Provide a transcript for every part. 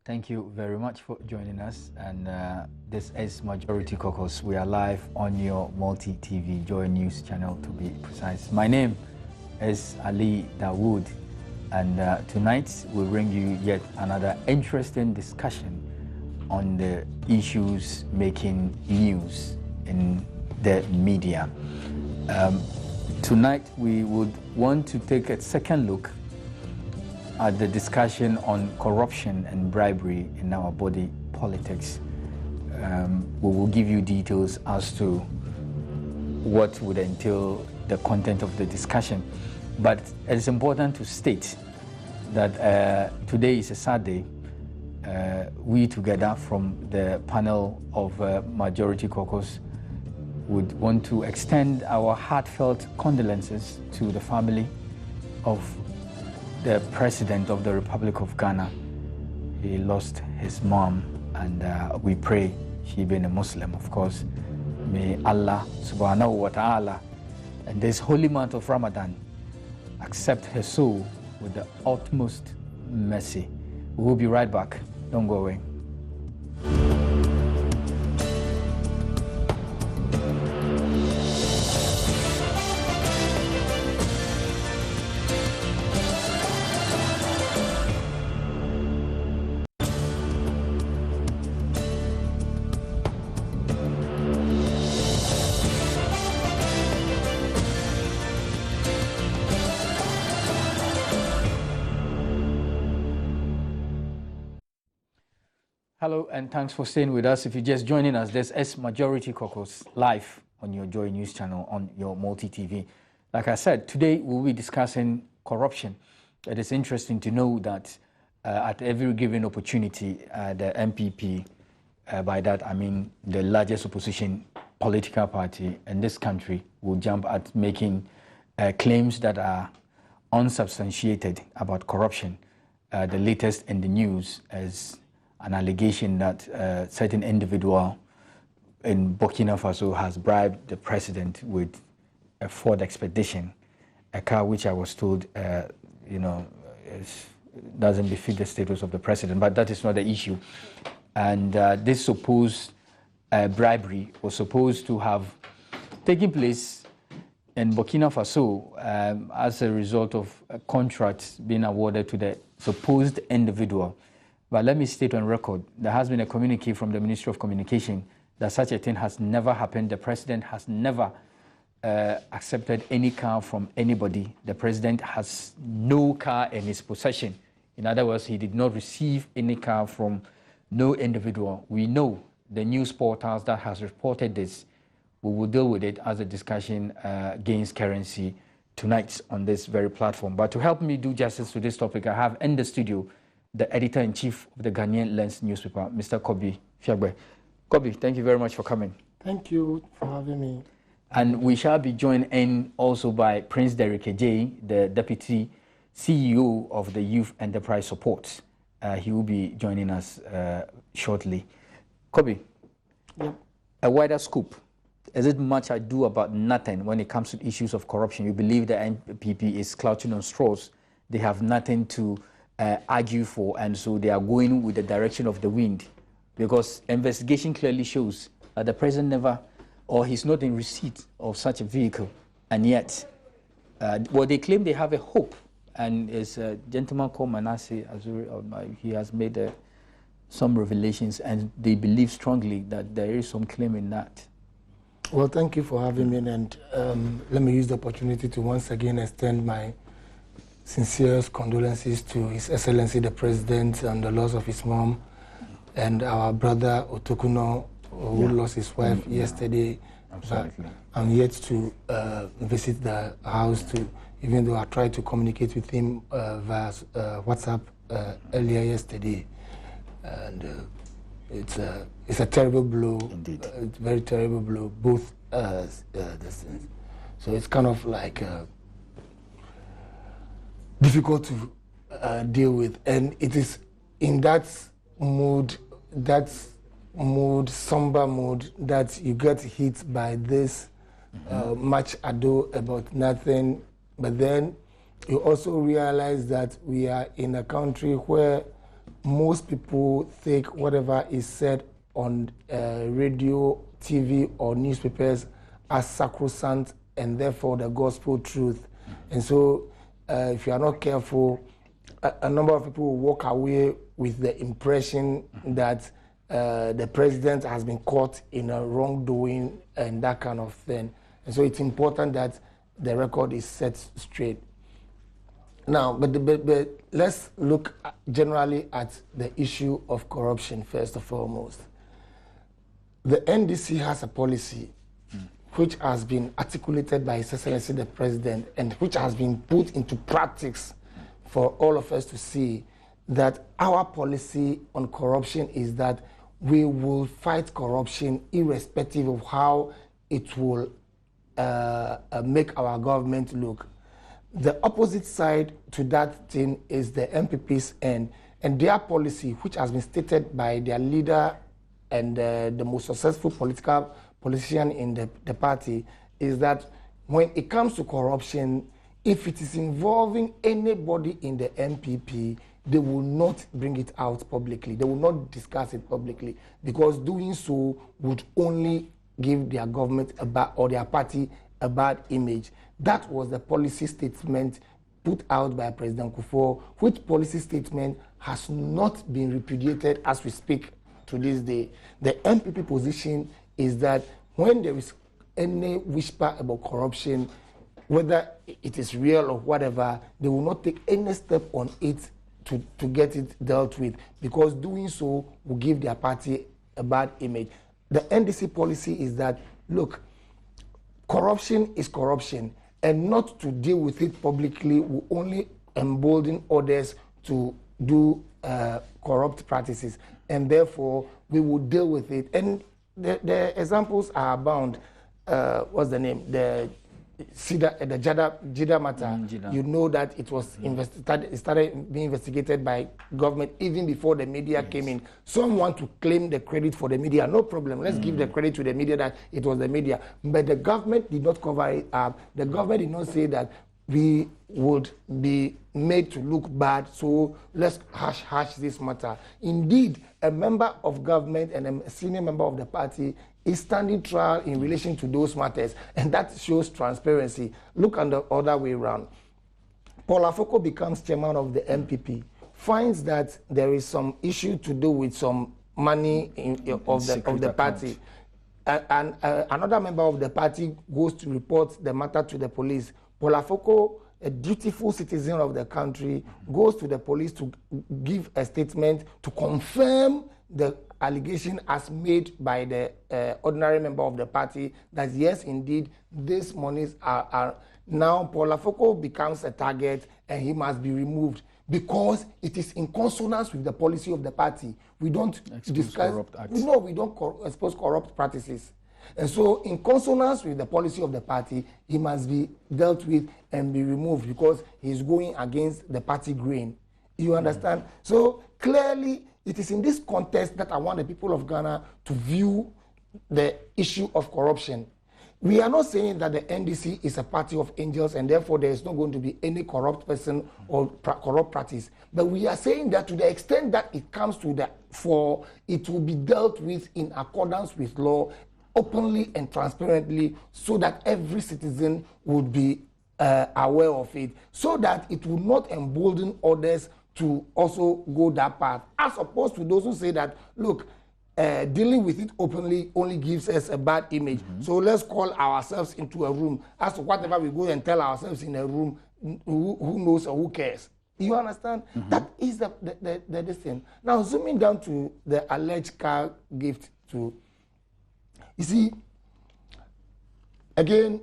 Thank you very much for joining us. And this is Majority Caucus. We are live on your multi-TV Joy News channel, to be precise. My name is Ali Dawood, and tonight we'll bring you yet another interesting discussion on the issues making news in the media. Tonight we would want to take a second look at the discussion on corruption and bribery in our body politics. We will give you details as to what would entail the content of the discussion. But it is important to state that today is a sad day. We together from the panel of Majority Caucus would want to extend our heartfelt condolences to the family of the President of the Republic of Ghana. He lost his mom, and we pray, she being a Muslim, of course, may Allah subhanahu wa ta'ala and this holy month of Ramadan accept her soul with the utmost mercy. We will be right back. Don't go away. Hello, and thanks for staying with us. If you're just joining us, this is Majority Caucus live on your Joy News channel on your multi-TV. Like I said, today we'll be discussing corruption. It is interesting to know that at every given opportunity, the MPP, by that I mean the largest opposition political party in this country, will jump at making claims that are unsubstantiated about corruption. The latest in the news is an allegation that a certain individual in Burkina Faso has bribed the president with a Ford Expedition, a car which I was told, doesn't befit the status of the president, but that is not the issue. And this supposed bribery was supposed to have taken place in Burkina Faso as a result of a contract being awarded to the supposed individual. But let me state on record, there has been a communique from the Ministry of Communication that such a thing has never happened. The president has never accepted any car from anybody. The president has no car in his possession. In other words, he did not receive any car from no individual. We know the news portals that has reported this. We will deal with it as a discussion gains currency tonight on this very platform. But to help me do justice to this topic, I have in the studio the editor-in-chief of the Ghanaian Lens newspaper, Mr. Kobi Fiagbe. Kobi, thank you very much for coming. Thank you for having me. And we shall be joined in also by Prince Derek Ejay, the Deputy CEO of the Youth Enterprise Support. He will be joining us shortly. Kobi, yep. A wider scoop. Is it much ado about nothing when it comes to issues of corruption? You believe the NPP is clutching on straws. They have nothing to argue for, and so they are going with the direction of the wind, because investigation clearly shows that the president never, or he's not in receipt of such a vehicle, and yet, they claim they have a hope, and it's a gentleman called Manasseh Azuri, he has made some revelations, and they believe strongly that there is some claim in that. Well, thank you for having me, and let me use the opportunity to once again extend my sincerest condolences to His Excellency the President on the loss of his mom, and our brother Otokuno, who lost his wife yesterday. Absolutely. I'm yet to visit the house, even though I tried to communicate with him via WhatsApp earlier yesterday. And it's a terrible blow. Indeed. It's a very terrible blow, both distance. So it's kind of like difficult to deal with, and it is in that mood, somber mood, that you get hit by this much ado about nothing. But then you also realize that we are in a country where most people take whatever is said on radio, TV, or newspapers as sacrosanct and therefore the gospel truth. And so if you are not careful, a number of people will walk away with the impression that the president has been caught in a wrongdoing and that kind of thing. And so it's important that the record is set straight. Now, but let's look generally at the issue of corruption first and foremost. The NDC has a policy which has been articulated by His Excellency the President and which has been put into practice for all of us to see that our policy on corruption is that we will fight corruption irrespective of how it will make our government look. The opposite side to that thing is the MPP's end, and their policy, which has been stated by their leader and the most successful politician in the party, is that when it comes to corruption, if it is involving anybody in the MPP, they will not bring it out publicly. They will not discuss it publicly, because doing so would only give their government or their party a bad image. That was the policy statement put out by President Kufuor, which policy statement has not been repudiated as we speak to this day. The MPP position is that when there is any whisper about corruption, whether it is real or whatever, they will not take any step on it to get it dealt with, because doing so will give their party a bad image. The NDC policy is that, look, corruption is corruption, and not to deal with it publicly will only embolden others to do corrupt practices, and therefore we will deal with it. And the examples are abound. What's the name? The Jida matter. Jida. You know that it was started being investigated by government even before the media came in. Some want to claim the credit for the media. No problem. Let's give the credit to the media that it was the media. But the government did not cover it up. The government did not say that we would be made to look bad, so let's hush this matter. Indeed, a member of government and a senior member of the party is standing trial in relation to those matters, and that shows transparency. Look on the other way around. Paul Afoko becomes chairman of the MPP, finds that there is some issue to do with some money of the party, and another member of the party goes to report the matter to the police. Paul Afoko, a dutiful citizen of the country, goes to the police to give a statement to confirm the allegation as made by the ordinary member of the party that yes, indeed, these monies are now Paul Afoko becomes a target and he must be removed because it is in consonance with the policy of the party. We don't discuss corrupt acts. No, we don't expose corrupt practices. And so, in consonance with the policy of the party, he must be dealt with and be removed because he's going against the party grain. You understand? So, clearly, it is in this context that I want the people of Ghana to view the issue of corruption. We are not saying that the NDC is a party of angels and therefore there is not going to be any corrupt person or corrupt practice. But we are saying that to the extent that it comes to the fore, it will be dealt with in accordance with law, openly and transparently, so that every citizen would be aware of it, so that it will not embolden others to also go that path, as opposed to those who say that, look, dealing with it openly only gives us a bad image. So let's call ourselves into a room. As to whatever we go and tell ourselves in a room, who knows or who cares? You understand? That is the thing. Now, zooming down to the alleged car gift to, you see, again,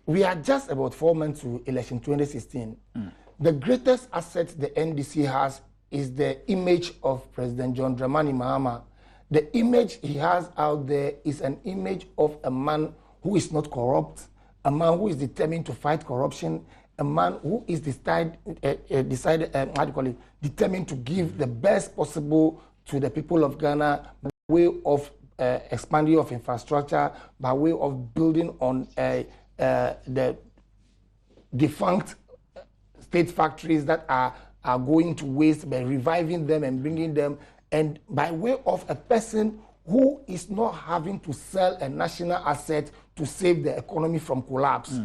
we are just about 4 months to election 2016. The greatest asset the NDC has is the image of President John Dramani Mahama. The image he has out there is an image of a man who is not corrupt, a man who is determined to fight corruption, a man who is determined to give the best possible to the people of Ghana by way of expanding of infrastructure, by way of building on the defunct state factories that are are going to waste by reviving them and bringing them, and by way of a person who is not having to sell a national asset to save the economy from collapse.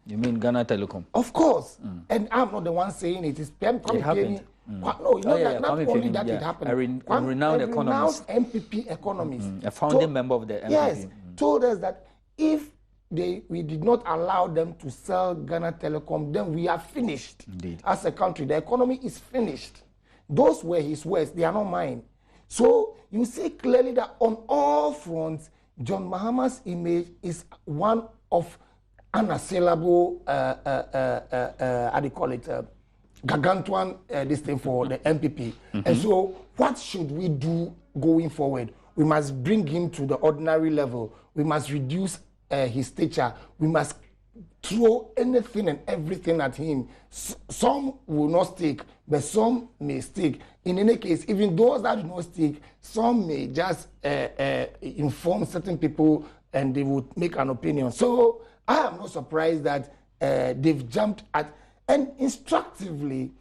You mean Ghana Telecom? Of course. And I'm not the one saying it. It's PM Kwame. No, you know, not only that it happened. A renowned economist. MPP economist. A founding member of the MPP. Yes, told us that if we did not allow them to sell Ghana Telecom, then we are finished. Indeed. As a country. The economy is finished. Those were his words. They are not mine. So you see clearly that on all fronts, John Mahama's image is one of unassailable, how do you call it, gargantuan this thing for the MPP. And so what should we do going forward? We must bring him to the ordinary level. We must reduce his stature. We must throw anything and everything at him. Some will not stick, but some may stick. In any case, even those that do not stick, some may just inform certain people and they will make an opinion. So I am not surprised that they've jumped at, and instructively,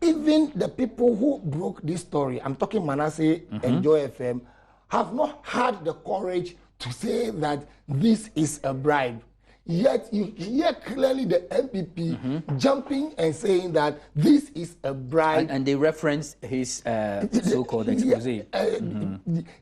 even the people who broke this story, I'm talking Manasseh and Joy FM, have not had the courage to say that this is a bribe. Yet you hear clearly the MPP jumping and saying that this is a bribe. And they reference his so-called expose.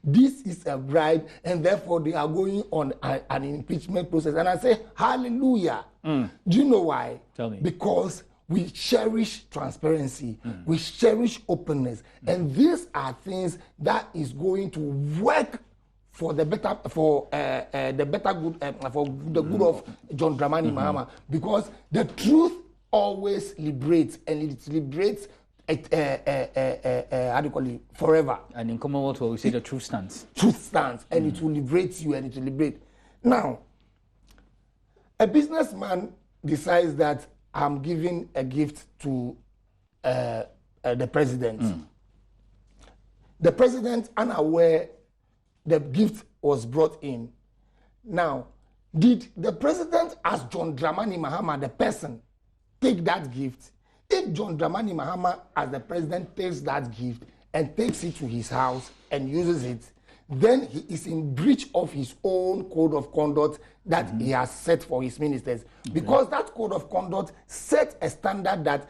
This is a bribe, and therefore they are going on an impeachment process. And I say, hallelujah. Do you know why? Tell me. Because we cherish transparency, we cherish openness, and these are things that is going to work for the better, for the better good, for the good of John Dramani Mahama, because the truth always liberates, and it liberates how do you call it, forever. And in Commonwealth, we say the truth stands. Truth stands, and it will liberate you, and it will liberate. Now, a businessman decides that I'm giving a gift to the president. The president, unaware the gift was brought in. Now, did the president, as John Dramani Mahama, the person, take that gift? If John Dramani Mahama, as the president, takes that gift and takes it to his house and uses it, then he is in breach of his own code of conduct that he has set for his ministers. Because that code of conduct set a standard that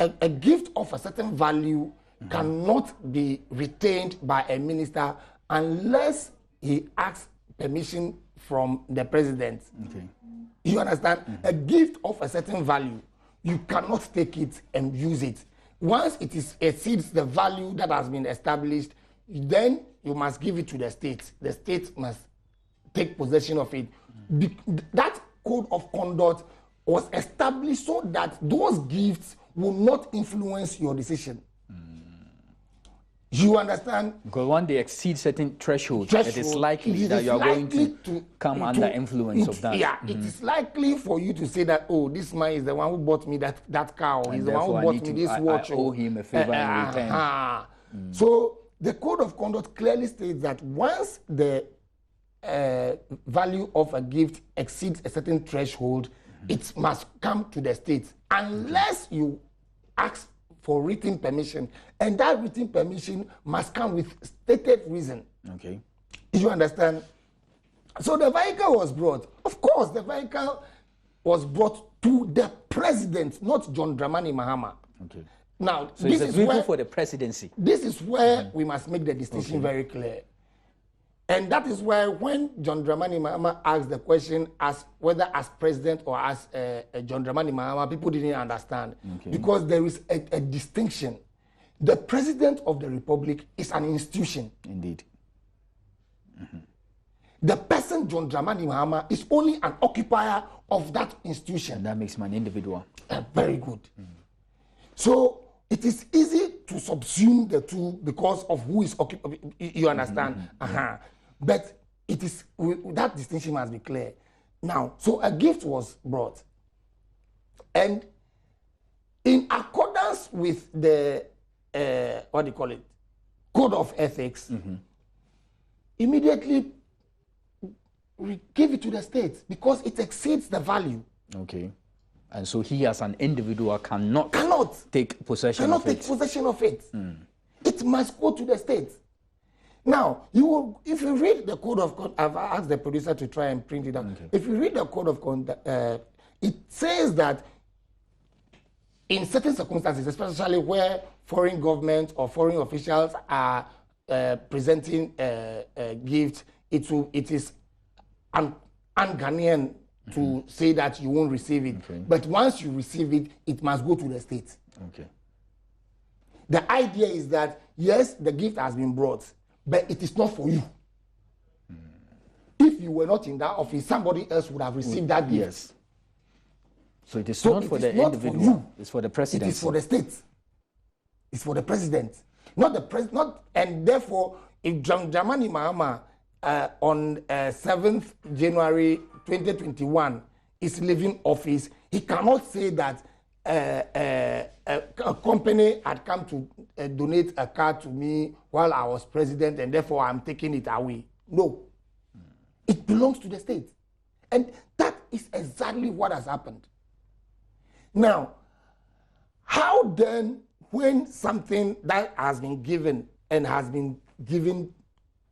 a gift of a certain value cannot be retained by a minister unless he asks permission from the president. You understand? A gift of a certain value, you cannot take it and use it. Once it exceeds the value that has been established, then you must give it to the state. The state must take possession of it. That code of conduct was established so that those gifts will not influence your decision. You understand? Because when they exceed certain thresholds, it is likely that you are going to come under influence of that. Yeah, it is likely for you to say that, oh, this man is the one who bought me that car, or he's the one who bought me this watch. I owe him a favor in return. So the code of conduct clearly states that once the value of a gift exceeds a certain threshold, it must come to the state unless you ask for written permission, and that written permission must come with stated reason. You understand? So the vehicle was brought. Of course, the vehicle was brought to the president, not John Dramani Mahama. Now, so this is where for the presidency. This is where we must make the distinction very clear. And that is why when John Dramani Mahama asked the question as whether as president or as John Dramani Mahama, people didn't understand. Because there is a distinction. The president of the republic is an institution. Indeed. The person, John Dramani Mahama, is only an occupier of that institution. And that makes him an individual. Very good. So it is easy to subsume the two because of who is occupying. You understand? But it is that distinction must be clear. Now, so a gift was brought, and in accordance with the what do you call it, code of ethics, immediately we give it to the state because it exceeds the value. And so he, as an individual, cannot take possession of it. It must go to the state. Now, if you read the code of conduct, I've asked the producer to try and print it out. Okay. If you read the code of conduct, it says that in certain circumstances, especially where foreign governments or foreign officials are presenting gifts, it is un-Ghanaian to say that you won't receive it. Okay. But once you receive it, it must go to the state. Okay. The idea is that, yes, the gift has been brought, but it is not for you. If you were not in that office, somebody else would have received that gift. Yes. So it is not for the individual. It's for the president. It is for the state. It's for the president, not the president. And therefore, if John Dramani Mahama on 7th January 2021 is leaving office, he cannot say that a company had come to donate a car to me while I was president, and therefore I'm taking it away. No. It belongs to the state. And that is exactly what has happened. Now, how then, when something that has been given and has been given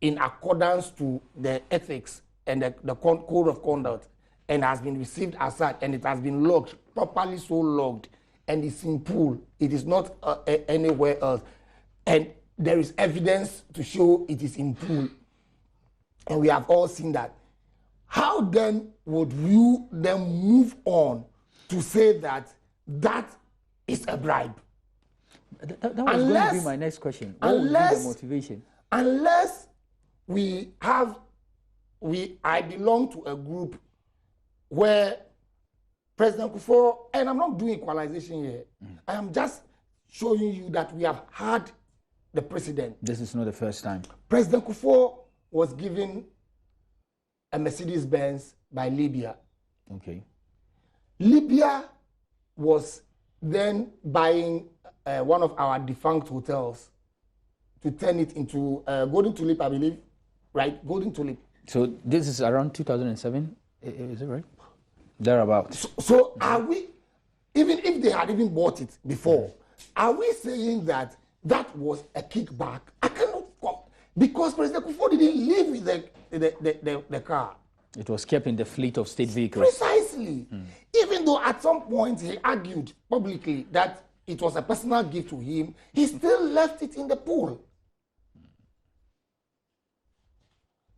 in accordance to the ethics and the code of conduct, and has been received as such, and it has been logged, properly so logged, and it's in pool, it is not anywhere else, and there is evidence to show it is in pool, and we have all seen that, how then would you then move on to say that that is a bribe? That was going to be my next question. What would be the motivation? Unless I belong to a group where President Kufuor, and I'm not doing equalization here, I am just showing you that we have had the president. This is not the first time. President Kufuor was given a Mercedes-Benz by Libya. Okay. Libya was then buying one of our defunct hotels to turn it into Golden Tulip, I believe, right? Golden Tulip. So this is around 2007, is it right? Thereabouts. So are we, even if they had even bought it before, are we saying that that was a kickback? I cannot come, because President Kufuor didn't live with the car. It was kept in the fleet of state vehicles. Precisely. Even though at some point he argued publicly that it was a personal gift to him, he still left it in the pool.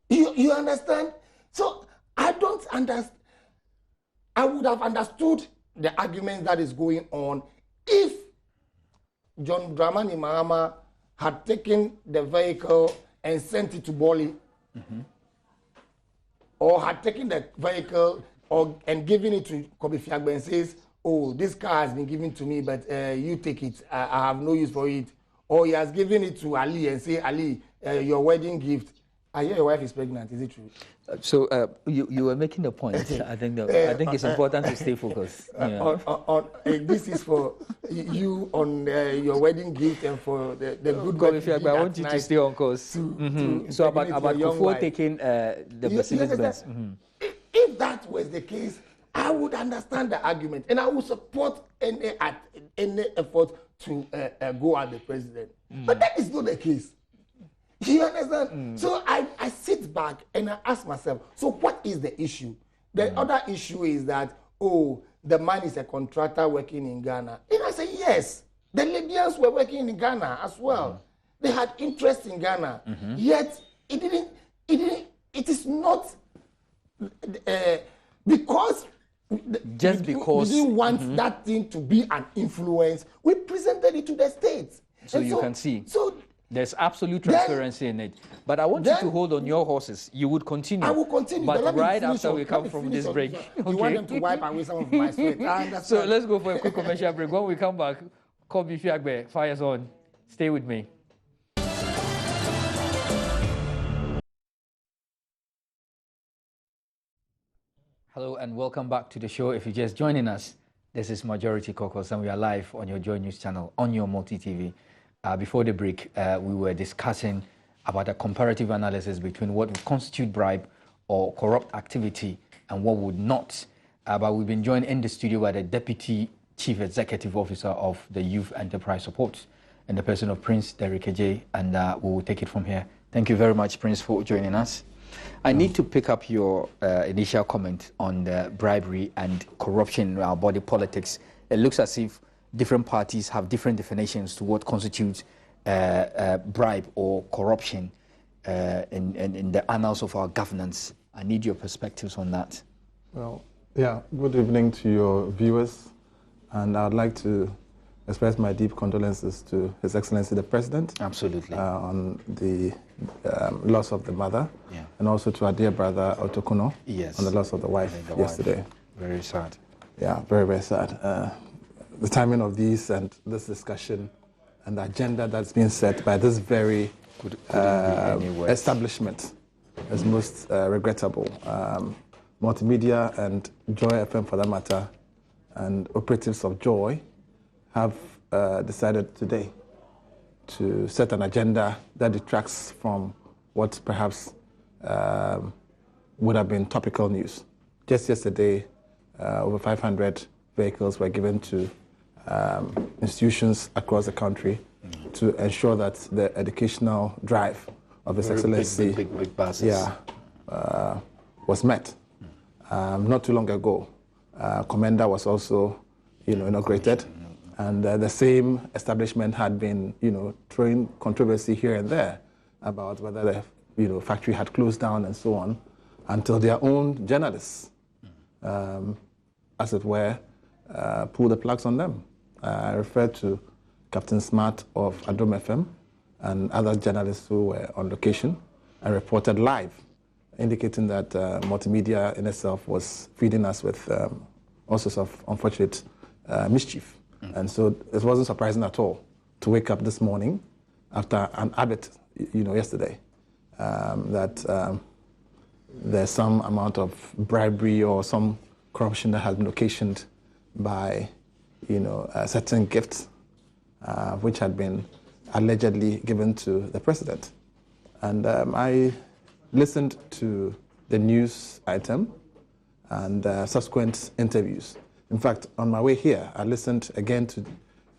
You understand? So I don't understand. I would have understood the argument that is going on if John Dramani Mahama had taken the vehicle and sent it to Boli, or had taken the vehicle and given it to Kobe Fiagbe and says, oh, this car has been given to me, but you take it. I have no use for it. Or he has given it to Ali and say, Ali, your wedding gift. I hear your wife is pregnant. Is it true? So you were making a point. I think it's important to stay focused. Yeah. This is for you on your wedding gift and for the good God. I want you to stay on course. So about Kufuor taking the Mercedes-Benz. If that was the case, I would understand the argument and I would support any effort to go at the president. But that is not the case. You understand? So I sit back and I ask myself, so what is the issue? The other issue is that, oh, the man is a contractor working in Ghana. And I say, yes, the Libyans were working in Ghana as well. They had interest in Ghana. Yet it is not because we didn't want that thing to be an influence. We presented it to the states. So you can see. So there's absolute transparency in it. But I want you to hold on your horses. You would continue. I will continue. But right after we come from this break. You want them to wipe away some of my sweat. So let's go for a quick commercial break. When we come back, Kobe Fiagbe, fire's on. Stay with me. Hello and welcome back to the show. If you're just joining us, this is Majority Caucus and we are live on your Joy News channel, on your multi-TV. Before the break, we were discussing about a comparative analysis between what would constitute bribe or corrupt activity and what would not. But we've been joined in the studio by the Deputy Chief Executive Officer of the Youth Enterprise Support, and the person of Prince Derek J, and we will take it from here. Thank you very much, Prince, for joining us. I need to pick up your initial comment on the bribery and corruption in our body politics. It looks as if different parties have different definitions to what constitutes bribe or corruption in the annals of our governance. I need your perspectives on that. Well, yeah, good evening to your viewers, and I'd like to express my deep condolences to His Excellency the President. Absolutely. On the loss of the mother, yeah, and also to our dear brother Otokuno, yes, on the loss of the wife yesterday. Very sad. Yeah, very, very sad. The timing of these and this discussion and the agenda that's been set by this very establishment is most regrettable. Multimedia and Joy FM, for that matter, and operatives of Joy have decided today to set an agenda that detracts from what perhaps would have been topical news. Just yesterday, over 500 vehicles were given to institutions across the country to ensure that the educational drive of His Excellency big buses. Was met. Not too long ago, Commander was also, inaugurated, and the same establishment had been, throwing controversy here and there about whether the, factory had closed down and so on, until their own journalists, as it were, pulled the plugs on them. I refer to Captain Smart of Adom FM and other journalists who were on location and reported live, indicating that multimedia in itself was feeding us with all sorts of unfortunate mischief. And so it wasn't surprising at all to wake up this morning after an audit, yesterday, that there's some amount of bribery or some corruption that has been occasioned by, certain gifts which had been allegedly given to the president. And I listened to the news item and subsequent interviews. In fact, on my way here, I listened again to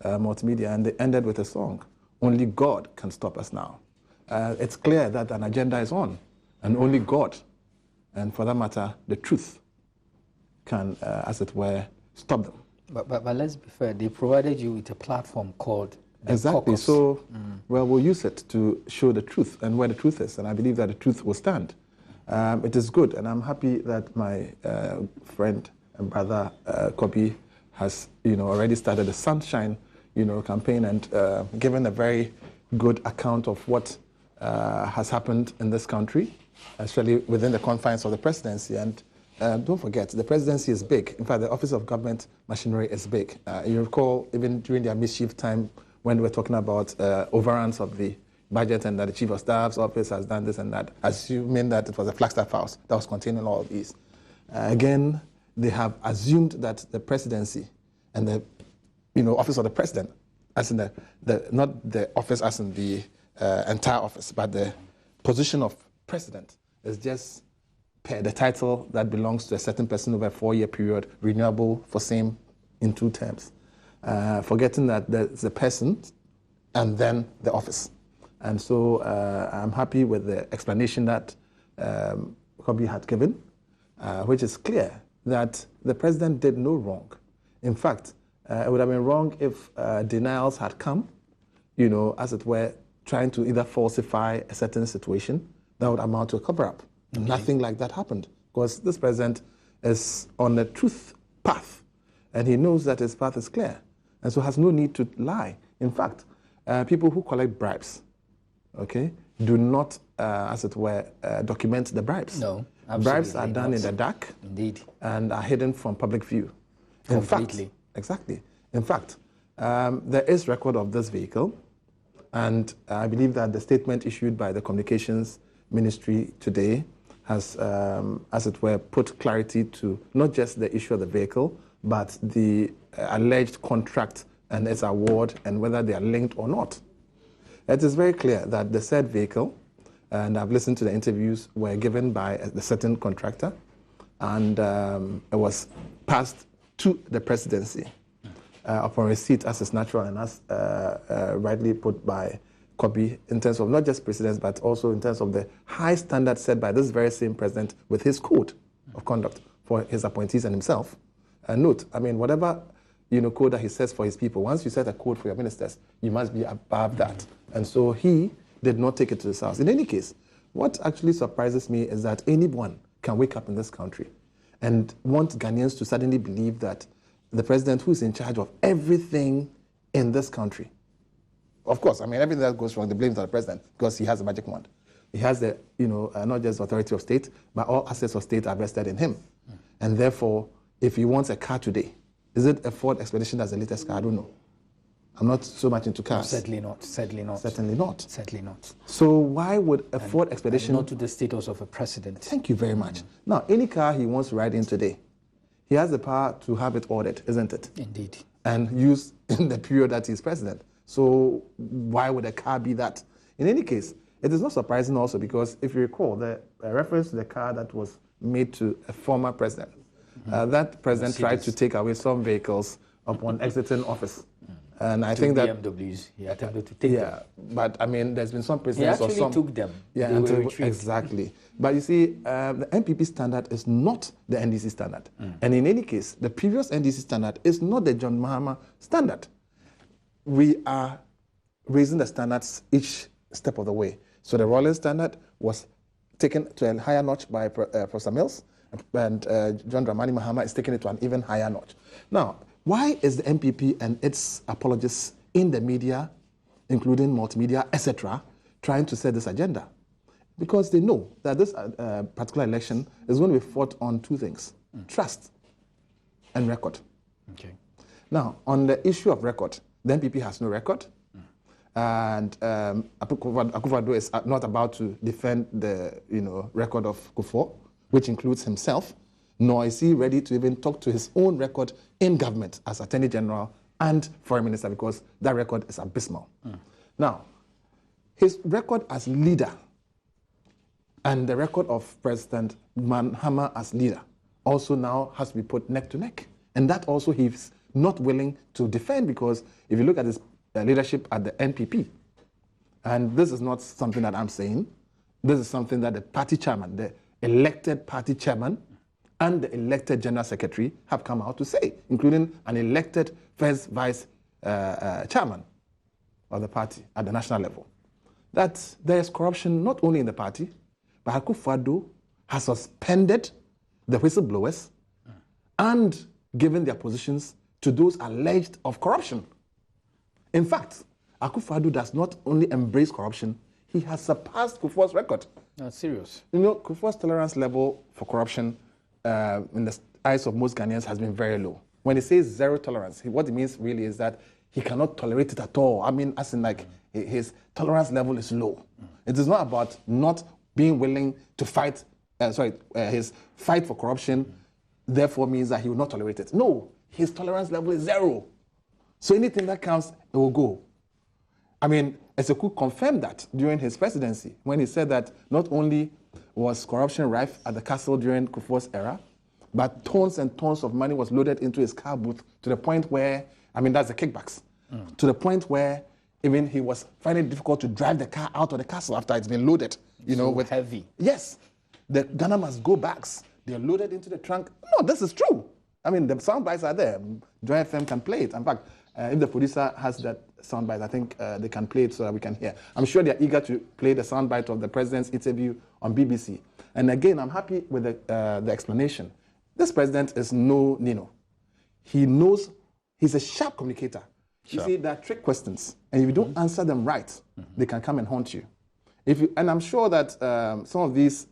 multimedia, and they ended with a song, "Only God Can Stop Us Now." It's clear that an agenda is on, and only God, and for that matter, the truth, can, as it were, stop them. But let's be fair, they provided you with a platform called the Exactly. Caucus. So, well, we'll use it to show the truth and where the truth is, and I believe that the truth will stand. It is good, and I'm happy that my friend and brother Kobi has, already started the Sunshine, campaign and given a very good account of what has happened in this country, especially within the confines of the presidency. And don't forget, the presidency is big. In fact, the Office of Government Machinery is big. You recall, even during their mischief time, when we're talking about overruns of the budget and that the Chief of Staff's office has done this and that, assuming that it was a Flagstaff House that was containing all of these. Again, they have assumed that the presidency and the office of the president, as in not the office as in the entire office, but the position of president is just per the title that belongs to a certain person over a 4-year period, renewable for same in 2 terms. Forgetting that there's the person and then the office. And so I'm happy with the explanation that Kobi had given, which is clear that the president did no wrong. In fact, it would have been wrong if denials had come, as it were, trying to either falsify a certain situation that would amount to a cover-up. Okay. Nothing like that happened, because this president is on the truth path, and he knows that his path is clear, and so has no need to lie. In fact, people who collect bribes, do not, as it were, document the bribes. No, absolutely. Bribes are done in the dark, indeed, and are hidden from public view. Completely. Exactly. In fact, there is record of this vehicle, and I believe that the statement issued by the Communications Ministry today has, as it were, put clarity to not just the issue of the vehicle, but the alleged contract and its award and whether they are linked or not. It is very clear that the said vehicle, and I've listened to the interviews, were given by the certain contractor, and it was passed to the presidency upon receipt, as is natural and as rightly put by Kobe, in terms of not just precedence, but also in terms of the high standard set by this very same president with his code of conduct for his appointees and himself. Note, I mean, whatever code that he sets for his people, once you set a code for your ministers, you must be above that. And so he did not take it to the house. In any case, what actually surprises me is that anyone can wake up in this country and want Ghanaians to suddenly believe that the president who is in charge of everything in this country, of course, I mean, everything that goes wrong, they blame it on the president because he has a magic wand. He has the, not just the authority of state, but all assets of state are vested in him. And therefore, if he wants a car today, is it a Ford Expedition that's the latest car? I don't know. I'm not so much into cars. Certainly not. Certainly not. Certainly not. Certainly not. So why would a Ford Expedition... not to the status of a president. Thank you very much. Now, any car he wants to ride in today, he has the power to have it ordered, isn't it? Indeed. And used in the period that he's president. So why would a car be that? In any case, it is not surprising also because if you recall, the reference to the car that was made to a former president, that president tried to take away some vehicles upon exiting office. And I think that BMWs, he attempted to take them. But I mean, there's been some presidents He actually took them. Yeah, they were retrieved. Exactly. But you see, the NPP standard is not the NDC standard. And in any case, the previous NDC standard is not the John Mahama standard. We are raising the standards each step of the way. So the Rollins standard was taken to a higher notch by Professor Mills, and John Dramani Mahama is taking it to an even higher notch. Now, why is the NPP and its apologists in the media, including multimedia, etc., trying to set this agenda? Because they know that this particular election is going to be fought on two things, trust and record. Okay. Now, on the issue of record, the NPP has no record, and Akufo-Addo is not about to defend the record of Kufuor, which includes himself, nor is he ready to even talk to his own record in government as Attorney General and Foreign Minister, because that record is abysmal. Now, his record as leader and the record of President Mahama as leader also now has to be put neck to neck. And that also he's not willing to defend, because if you look at his leadership at the NPP, and this is not something that I'm saying, this is something that the party chairman, the elected party chairman, and the elected general secretary have come out to say, including an elected first vice chairman of the party at the national level, that there is corruption not only in the party, but Akufo-Addo has suspended the whistleblowers and given their positions to those alleged of corruption. In fact, Akufo-Addo does not only embrace corruption, he has surpassed Kufuor's record. That's serious. Kufuor's tolerance level for corruption in the eyes of most Ghanaians has been very low. When he says zero tolerance, what it means really is that he cannot tolerate it at all. I mean, as in like his tolerance level is low. It is not about not being willing to fight, his fight for corruption therefore means that he will not tolerate it. No, his tolerance level is zero. So anything that comes, it will go. I mean, Ezeku confirmed that during his presidency when he said that not only was corruption rife at the castle during Kufuor's era, but tons and tons of money was loaded into his car booth to the point where, I mean, that's the kickbacks, to the point where even he was finding it difficult to drive the car out of the castle after it's been loaded, with heavy. Yes, the Ghana must go bags. They're loaded into the trunk. No, this is true. I mean, the sound bites are there. Joy FM can play it. In fact, if the producer has that sound bite, I think they can play it so that we can hear. I'm sure they're eager to play the sound bite of the president's interview on BBC. And again, I'm happy with the explanation. This president is no Nino. He knows, he's a sharp communicator. You see, there are trick questions, and if you don't answer them right, they can come and haunt you. And I'm sure that some of these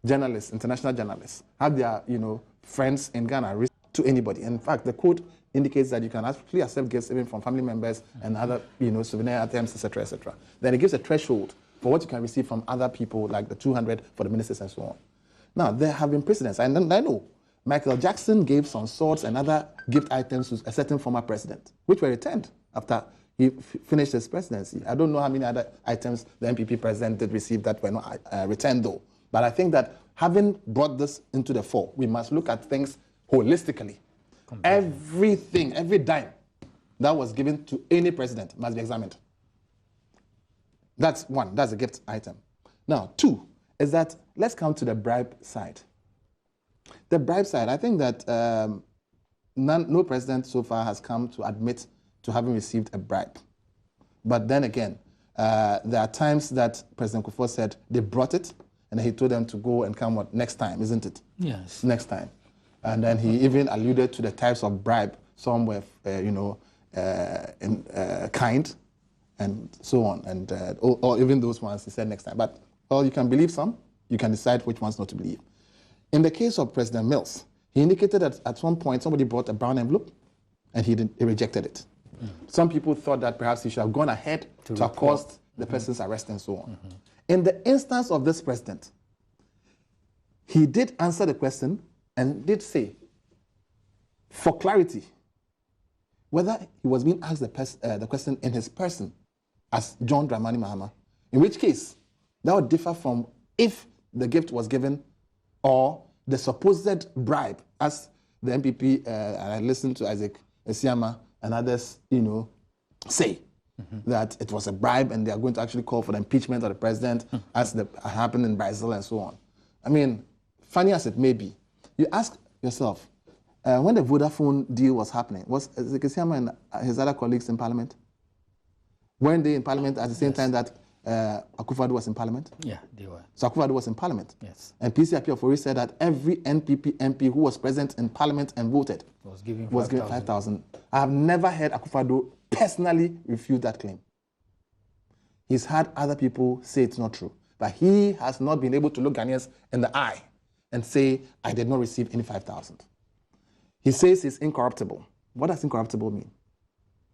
journalists, international journalists, have their friends in Ghana to anybody. In fact, the code indicates that you can actually accept gifts even from family members and other souvenir items, etc., etc. Then it gives a threshold for what you can receive from other people, like the 200 for the ministers and so on. Now, there have been precedents, and I know Michael Jackson gave some swords and other gift items to a certain former president, which were returned after he finished his presidency. I don't know how many other items the NPP president did receive that were not returned, though. But I think that having brought this into the fore, we must look at things holistically. Everything, every dime that was given to any president must be examined. That's one, that's a gift item. Now, two, is that let's come to the bribe side. The bribe side, I think that no president so far has come to admit to having received a bribe. But then again, there are times that President Kufuor said they brought it, and he told them to go and come next time, isn't it? Yes. Next time. And then he even alluded to the types of bribe. Some were, kind, and so on. And or even those ones, he said next time. But you can believe some, you can decide which ones not to believe. In the case of President Mills, he indicated that at one point somebody brought a brown envelope, and he rejected it. Some people thought that perhaps he should have gone ahead to have caused the person's arrest and so on. In the instance of this president, he did answer the question and did say, for clarity, whether he was being asked the question in his person as John Dramani Mahama, in which case that would differ from if the gift was given or the supposed bribe, as the MPP, and I listened to Isaac Esiama and others, say that it was a bribe and they are going to actually call for the impeachment of the president as happened in Brazil and so on. I mean, funny as it may be, you ask yourself, when the Vodafone deal was happening, was Isaac Esiama and his other colleagues in parliament? Weren't they in parliament at the same time that Akufo-Addo was in parliament? Yeah, they were. So Akufo-Addo was in parliament. Yes. And PC Apiofori said that every NPP MP who was present in parliament and voted was given 5,000. I have never heard Akufo-Addo personally refute that claim. He's had other people say it's not true. But he has not been able to look Ghanaians in the eye and say, I did not receive any 5,000. He says he's incorruptible. What does incorruptible mean?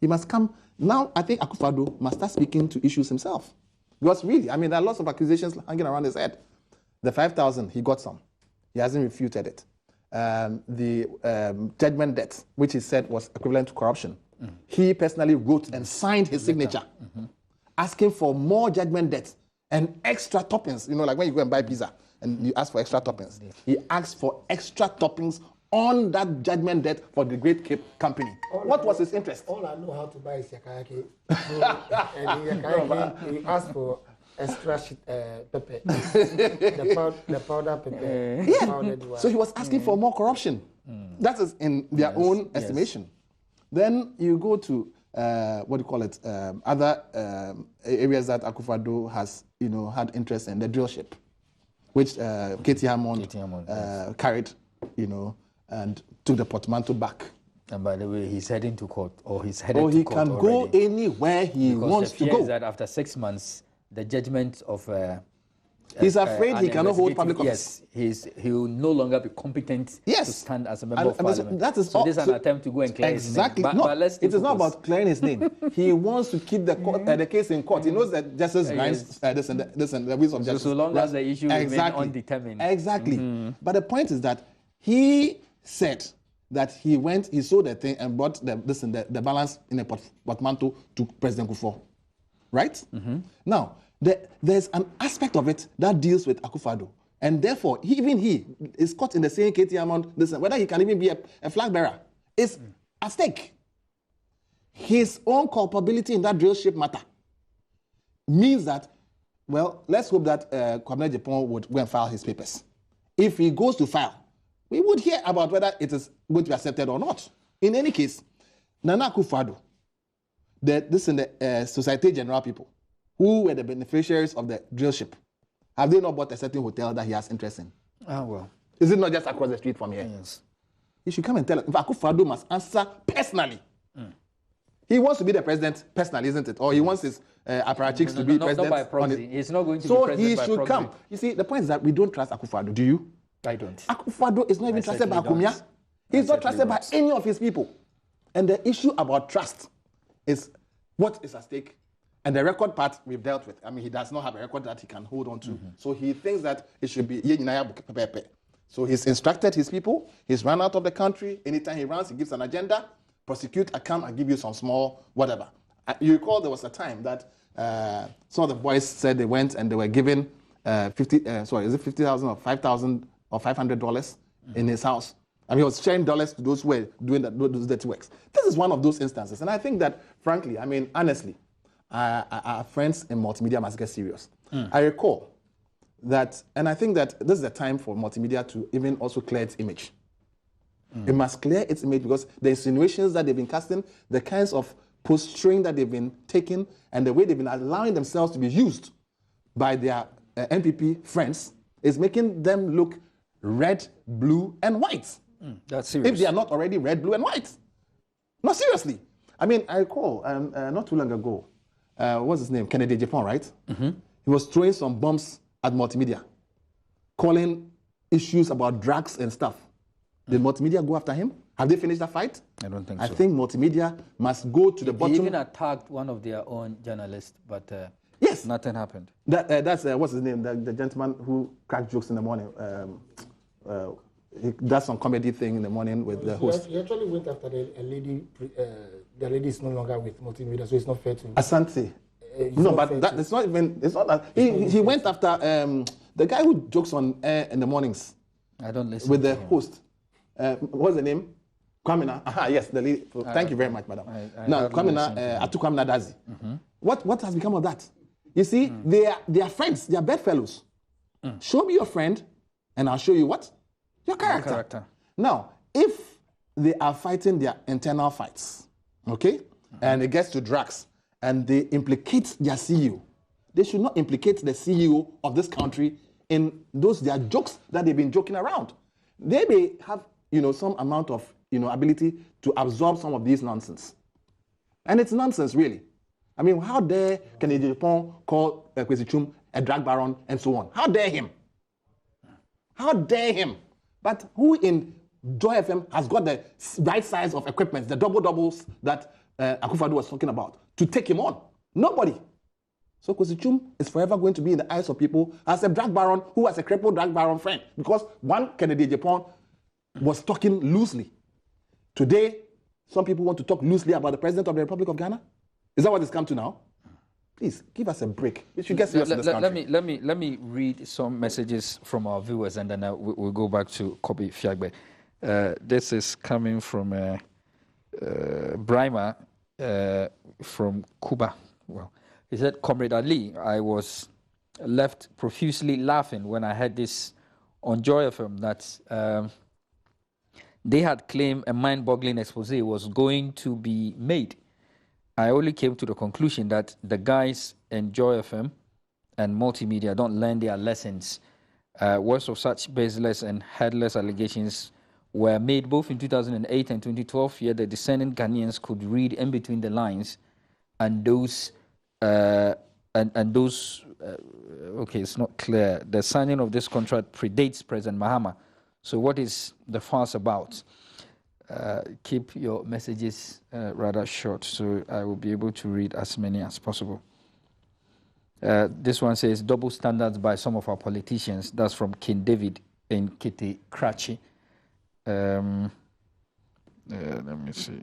He must come. Now, I think Akufo-Addo must start speaking to issues himself. Because really, I mean, there are lots of accusations hanging around his head. The 5,000, he got some. He hasn't refuted it. The judgment debt, which he said was equivalent to corruption, he personally wrote and signed his signature, asking for more judgment debts and extra toppings. Like when you go and buy pizza and you ask for extra toppings. He asked for extra toppings on that judgment debt for the Great Cape Company. What was his interest? All I know how to buy is yakayaki. And in yakayaki, he asked for extra pepper, the powder pepper. Yeah. So he was asking for more corruption. That is in their own estimation. Then you go to other areas that Akufo-Addo has had interest in, the drill ship, which Katie Hammond carried, and took the portmanteau back. And by the way, he's heading to court, or he's headed to court. He can go anywhere he wants to go. The fear is that after 6 months, the judgment of he's afraid he cannot hold public office. Yes, he will no longer be competent to stand as a member of parliament. This is an attempt to go and clear his name. But it is not about clearing his name. He wants to keep the case in court. He knows that justice grinds this and the wheels of justice. So long as the issue remains undetermined. Exactly. But the point is that he said that he sold the thing and brought the balance in a portmanteau to President Kufuor. Right? Now, there's an aspect of it that deals with Akufo-Addo. And therefore, even he is caught in the same KT amount, whether he can even be a flag bearer, is at stake. His own culpability in that drill ship matter means that, well, let's hope that Kwabena Japan would go and file his papers. If he goes to file, we would hear about whether it is going to be accepted or not. In any case, Nana Akufo-Addo, the Société Générale people, who were the beneficiaries of the drill ship, have they not bought a certain hotel that he has interest in? Well. Is it not just across the street from here? Yes. He should come and tell us. Akufo-Addo must answer personally. He wants to be the president personally, isn't it? Or he wants his apparatchiks to be president. Not by proxy. He's not going to be president by proxy. So he should come. You see, the point is that we don't trust Akufo-Addo. Do you? I don't. Akufo-Addo is not even trusted by Akumia. He's not trusted by any of his people. And the issue about trust is what is at stake. And the record part we've dealt with. I mean, he does not have a record that he can hold on to. So he thinks that it should be So he's instructed his people. He's run out of the country. Anytime he runs, he gives an agenda. Prosecute, I come and give you some small whatever. You recall there was a time that some of the boys said they went and they were given $50,000 or $5,000 or $500 in his house. I mean, he was sharing dollars to those who were doing those dirty works. This is one of those instances. And I think that, frankly, I mean, honestly, our friends in multimedia must get serious. I recall that, and I think that this is the time for multimedia to even also clear its image. It must clear its image because the insinuations that they've been casting, the kinds of posturing that they've been taking, and the way they've been allowing themselves to be used by their NPP friends is making them look red, blue, and white. That's serious. If they are not already red, blue, and white. No, seriously. I mean, I recall not too long ago, what's his name? Kennedy Japan, right? He was throwing some bombs at multimedia, calling issues about drugs and stuff. Did multimedia go after him? Have they finished that fight? I don't think so. I think multimedia must go to the bottom. They even attacked one of their own journalists, but yes, nothing happened. That's what's his name? The gentleman who cracks jokes in the morning. He does some comedy thing in the morning with the host. He actually went after the lady. The lady is no longer with multimedia, so it's not fair to. Asante. No, but that, it's not even. It's not that he went after the guy who jokes on air in the mornings. I don't listen with to the him. host. What's the name? Kwamina. Aha, yes, the lady. Thank you very much, madam. Now, Kwamina, Atu Kwamina Dazi. What has become of that? You see, they are friends. They are bedfellows. Show me your friend, and I'll show you what? Your character. Now, if they are fighting their internal fights, okay, and it gets to drugs, and they implicate their CEO, they should not implicate the CEO of this country in their jokes that they've been joking around. They may have, some amount of, ability to absorb some of these nonsense. And it's nonsense, really. I mean, how dare Kennedy Japan call Kwesi Chum a drug baron and so on? How dare him? How dare him? But who in Joy FM has got the right size of equipment, the doubles that Akufo-Addo was talking about, to take him on? Nobody. So Kwesi Chum is forever going to be in the eyes of people as a drug baron who has a crippled drug baron friend. Because one Kennedy Japan was talking loosely. Today, some people want to talk loosely about the President of the Republic of Ghana. Is that what it's come to now? Please, give us a break. We should get serious in this country. Let me read some messages from our viewers, and then we'll go back to Kobe Fiagbe. This is coming from Brima from Cuba. Well, he said, Comrade Ali, I was left profusely laughing when I heard this on Joy FM that they had claimed a mind-boggling expose was going to be made. I only came to the conclusion that the guys in Joy FM and multimedia don't learn their lessons. Words of such baseless and headless allegations were made both in 2008 and 2012, yet the discerning Ghanaians could read in between the lines, and those okay, it's not clear. The signing of this contract predates President Mahama. So what is the fuss about? Keep your messages rather short so I will be able to read as many as possible. This one says, double standards by some of our politicians. That's from King David in Kitty Krachi. Let me see.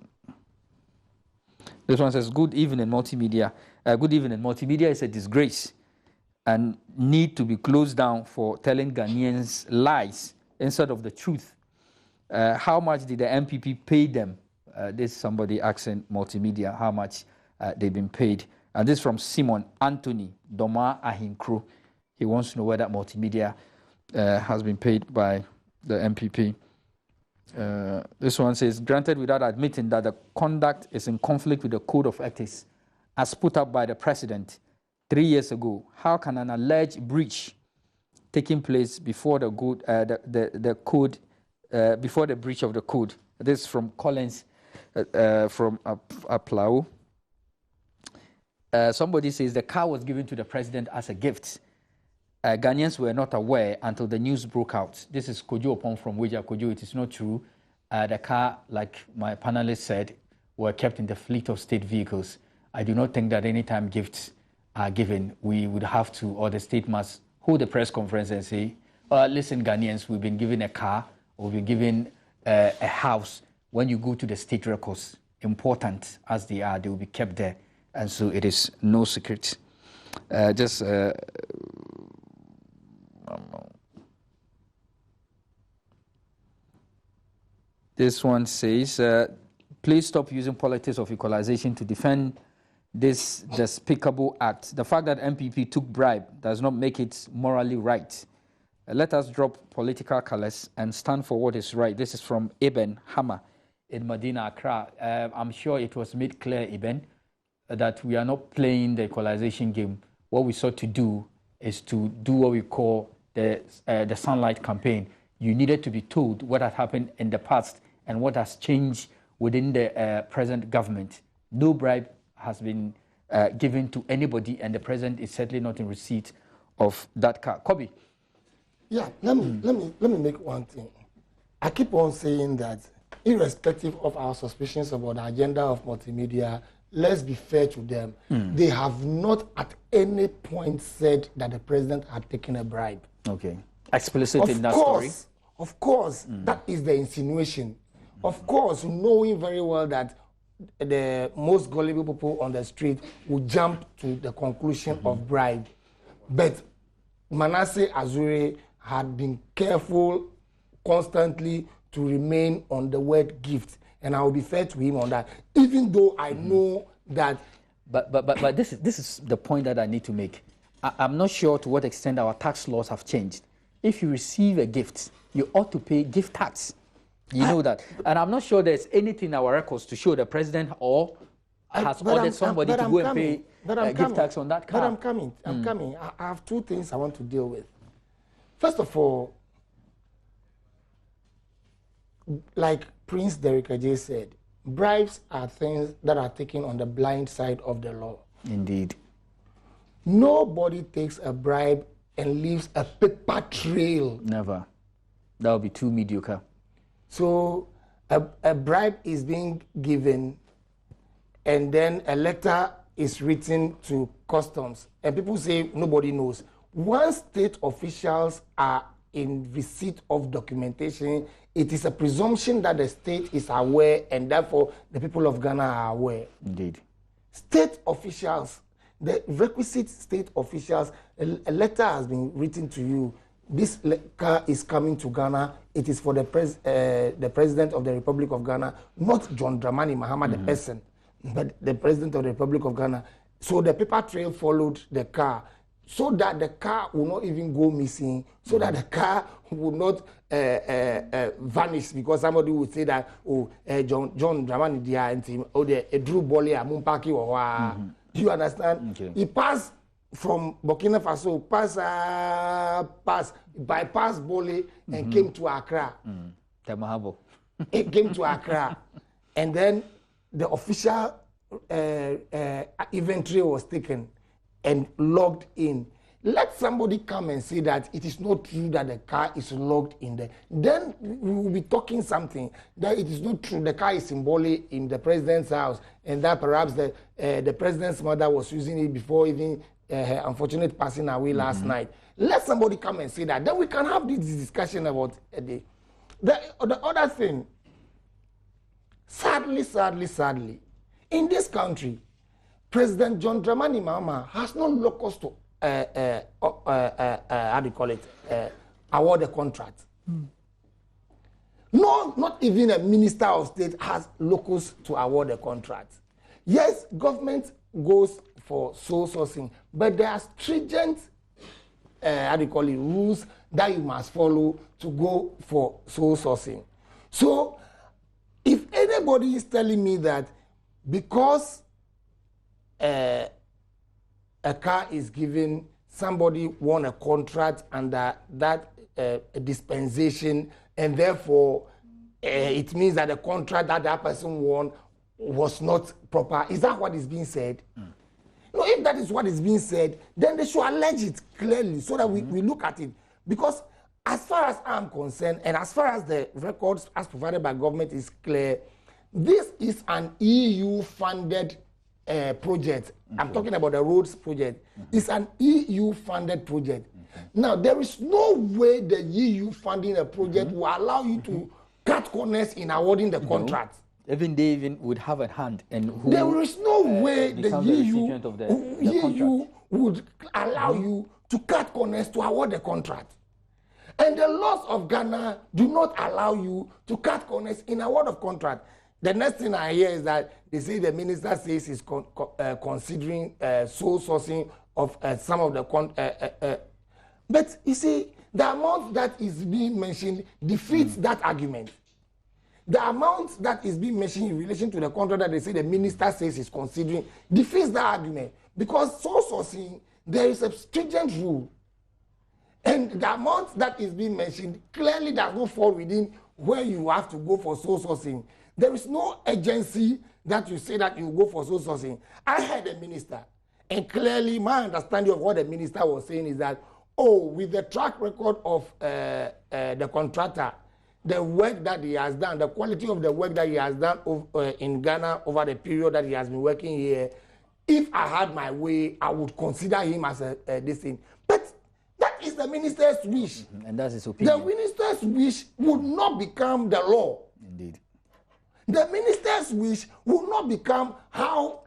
This one says, good evening, multimedia. Good evening, multimedia is a disgrace and need to be closed down for telling Ghanaians lies instead of the truth. How much did the MPP pay them? This is somebody asking multimedia how much they've been paid. And this is from Simon Anthony Doma Ahinkro. He wants to know whether multimedia has been paid by the MPP. This one says, granted without admitting that the conduct is in conflict with the Code of Ethics as put up by the President 3 years ago, how can an alleged breach taking place before the code, before the breach of the code? This is from Collins from Aplau. Somebody says the car was given to the President as a gift. Ghanaians were not aware until the news broke out. This is Kojo Opon from Weja Kojo. It is not true. The car, like my panelist said, were kept in the fleet of state vehicles. I do not think that any time gifts are given, we would have to, or the state must hold a press conference and say, listen, Ghanaians, we've been given a car, or we've been given a house. When you go to the state records, important as they are, they will be kept there. And so it is no secret. This one says, please stop using politics of equalization to defend this despicable act. The fact that MPP took bribe does not make it morally right. Let us drop political colors and stand for what is right. This is from Eben Hammer in Medina, Accra. I'm sure it was made clear, Eben, that we are not playing the equalization game. What we sought to do is to do what we call the Sunlight campaign. You needed to be told what had happened in the past and what has changed within the present government. No bribe has been given to anybody, and the president is certainly not in receipt of that car. Kobe. Yeah, let me make one thing. I keep on saying that irrespective of our suspicions about the agenda of multimedia, let's be fair to them. They have not at any point said that the president had taken a bribe. Okay. Explicit in that story? Of course, that is the insinuation. Of course, knowing very well that the most gullible people on the street will jump to the conclusion of bribe. But Manasseh Azure had been careful constantly to remain on the word gift. And I will be fair to him on that, even though I know that... But this is the point that I need to make. I'm not sure to what extent our tax laws have changed. If you receive a gift, you ought to pay gift tax. You know that. And I'm not sure there's anything in our records to show the president or has ordered somebody to go and pay gift tax on that car. But I'm coming. I have two things I want to deal with. First of all, like Prince Derek Ajay said, bribes are things that are taken on the blind side of the law. Indeed. Nobody takes a bribe and leaves a paper trail. Never. That would be too mediocre. So a bribe is being given, and then a letter is written to customs, and people say nobody knows. Once state officials are in receipt of documentation, it is a presumption that the state is aware, and therefore the people of Ghana are aware. Indeed. State officials, the requisite state officials, a letter has been written to you. This car is coming to Ghana. It is for the President of the Republic of Ghana, not John Dramani Mahama, the person, but the President of the Republic of Ghana. So the paper trail followed the car, so that the car will not even go missing, so that the car will not vanish, because somebody would say that, John Dramani dia and the Drew Bolly Mumpaki or do you understand? Okay. He passed from Burkina Faso, bypass Bole and came to Accra. It came to Accra. And then the official inventory was taken and logged in. Let somebody come and say that it is not true that the car is logged in there. Then we will be talking something that it is not true. The car is symbolic in the president's house, and that perhaps the president's mother was using it before even her unfortunate passing away last night. Let somebody come and say that. Then we can have this discussion about the other thing. Sadly, in this country, President John Dramani Mahama has no locus to award a contract. No, not even a minister of state has locus to award a contract. Yes, government goes for sole sourcing, but there are stringent rules that you must follow to go for sole sourcing. So if anybody is telling me that because a car is given, somebody won a contract under that dispensation, and therefore it means that the contract that person won was not proper. Is that what is being said? No, if that is what is being said, then they should allege it clearly so that we look at it. Because as far as I'm concerned, and as far as the records as provided by government is clear, this is an EU-funded project. I'm talking about the roads project. It's an EU-funded project. Now, there is no way the EU funding a project will allow you to cut corners in awarding the contract. Even they would have a hand in who there is no way the EU, of the EU would allow you to cut corners to award the contract. And the laws of Ghana do not allow you to cut corners in a word of contract. The next thing I hear is that they say the minister says he's considering sole sourcing of some of the but you see, the amount that is being mentioned defeats that argument. The amount that is being mentioned in relation to the contract that they say the minister says is considering defeats that argument. Because sole sourcing, there is a stringent rule. And the amount that is being mentioned clearly does not fall within where you have to go for sole sourcing. There is no agency that you say that you go for sole sourcing. I heard the minister, and clearly my understanding of what the minister was saying is that, with the track record of the contractor, the work that he has done, the quality of the work that he has done in Ghana over the period that he has been working here, if I had my way, I would consider him as this thing. But that is the minister's wish. And that's his opinion. The minister's wish would not become the law. Indeed. The minister's wish will not become how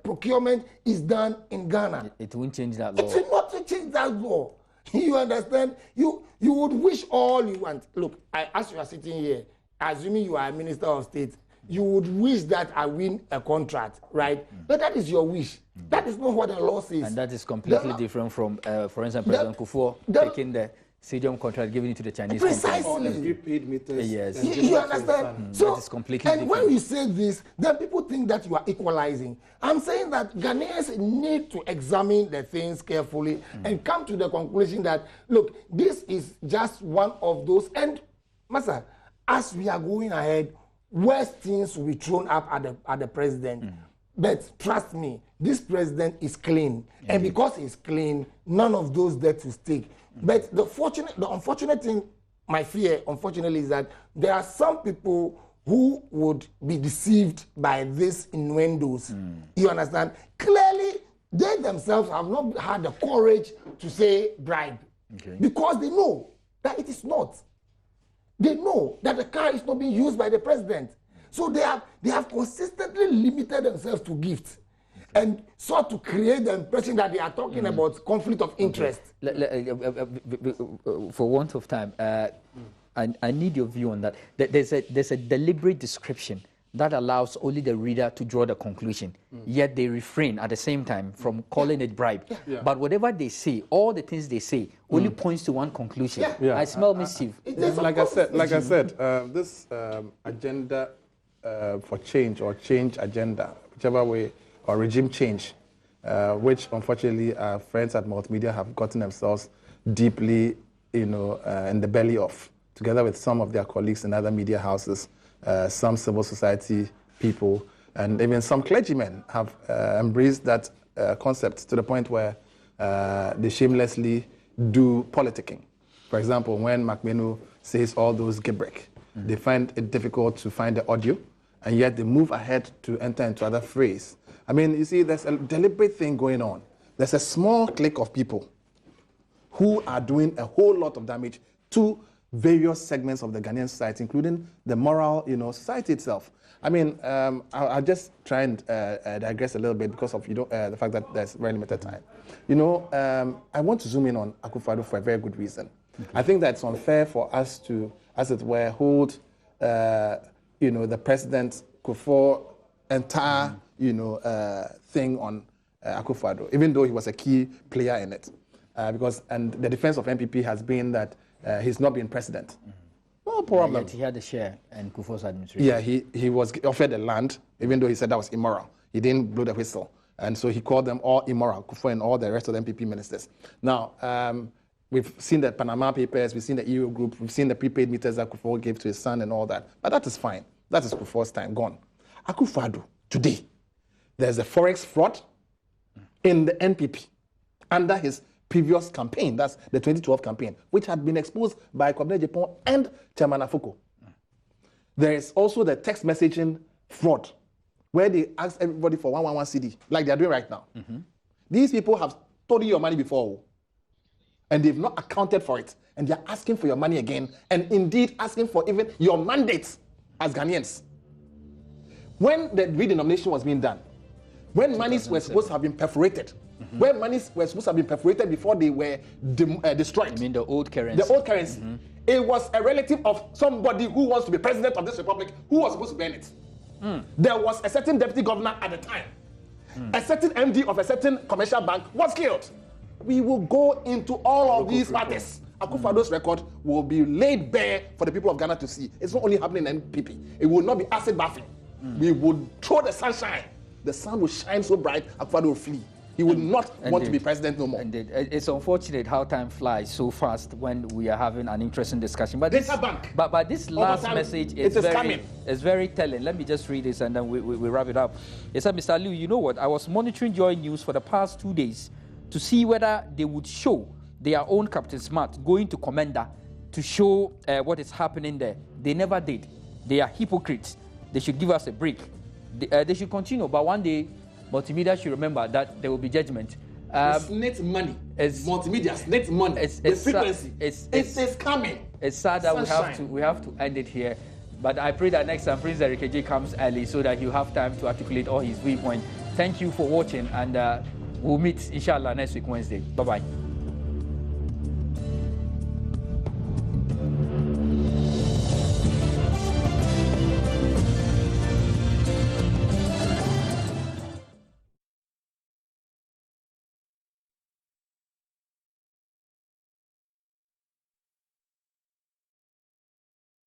procurement is done in Ghana. It won't change that law. It will not change that law. You understand? You would wish all you want. Look, as you are sitting here, assuming you are a minister of state, you would wish that I win a contract, right? But that is your wish. That is not what the law says. And that is completely different from, for instance, President Kufuor taking the Stadium contract given it to the Chinese precisely. company. On prepaid meters. Yes. You understand? So, that is completely different. when you say this, then people think that you are equalizing. I'm saying that Ghanaians need to examine the things carefully and come to the conclusion that, look, this is just one of those. And, Master, as we are going ahead, worse things will be thrown up at the president. But trust me, this president is clean. And because he's clean, none of those debts will stick. But the unfortunate thing, my fear, unfortunately, is that there are some people who would be deceived by these innuendos. You understand? Clearly, they themselves have not had the courage to say bribe. Because they know that it is not. They know that the car is not being used by the president. So they have consistently limited themselves to gifts and sought to create the impression that they are talking about conflict of interest. For want of time, I need your view on that. There's a deliberate description that allows only the reader to draw the conclusion, yet they refrain at the same time from calling it bribe. But whatever they say, all the things they say, only points to one conclusion. I smell mischief. Like I said, this agenda for change or change agenda, whichever way, or regime change, which unfortunately our friends at Multimedia have gotten themselves deeply, in the belly of, together with some of their colleagues in other media houses, some civil society people, and even some clergymen have embraced that concept to the point where they shamelessly do politicking. For example, when McMenu says all those gibberish, they find it difficult to find the audio, and yet they move ahead to enter into other phrase. I mean, you see, there's a deliberate thing going on. There's a small clique of people who are doing a whole lot of damage to various segments of the Ghanaian society, including the moral, society itself. I mean, I'll just try and digress a little bit because of the fact that there's very limited time. I want to zoom in on Akufo-Addo for a very good reason. I think that it's unfair for us to, as it were, hold, the president Kufuor entire, thing on Akufo-Addo, even though he was a key player in it, and the defense of NPP has been that he's not been president. No problem. Yet he had a share in Kufuor's administration. Yeah, he was offered the land, even though he said that was immoral. He didn't blow the whistle. And so he called them all immoral, Kufuor and all the rest of the NPP ministers. Now, we've seen the Panama Papers, we've seen the EU group, we've seen the prepaid meters that Kufuor gave to his son and all that. But that is fine. That is Kufuor's time, gone. Akufo-Addo, today, there's a forex fraud in the NPP under his previous campaign, that's the 2012 campaign, which had been exposed by Kwabena Japan and Chairman Afoko. There is also the text messaging fraud, where they ask everybody for 111 CD, like they are doing right now. These people have stolen your money before, and they've not accounted for it, and they're asking for your money again, and indeed asking for even your mandates as Ghanaians. When the redenomination was being done, when monies were supposed to have been perforated, when monies were supposed to have been perforated before they were destroyed. I mean the old currency. The old currency. It was a relative of somebody who wants to be president of this republic who was supposed to burn it. There was a certain deputy governor at the time. A certain MD of a certain commercial bank was killed. We will go into all of these matters. Akufo-Addo's record will be laid bare for the people of Ghana to see. It's not only happening in NPP. It will not be acid bathing. We would throw the sunshine. The sun will shine so bright, Akufo-Addo will flee. He would not want to be president no more. Indeed. It's unfortunate how time flies so fast when we are having an interesting discussion. But this last message is very telling. Let me just read this and then we wrap it up. It said, Mr. Liu, you know what? I was monitoring Joy News for the past 2 days to see whether they would show their own Captain Smart going to Commander to show what is happening there. They never did. They are hypocrites. They should give us a break. They should continue, but one day multimedia should remember that there will be judgment. Snake money. Multimedia, snake money. The frequency. It is coming. It's sad that we have to end it here. But I pray that next time Prince Derek J comes early so that he'll have time to articulate all his viewpoints. Thank you for watching, and we'll meet inshallah next week Wednesday. Bye bye.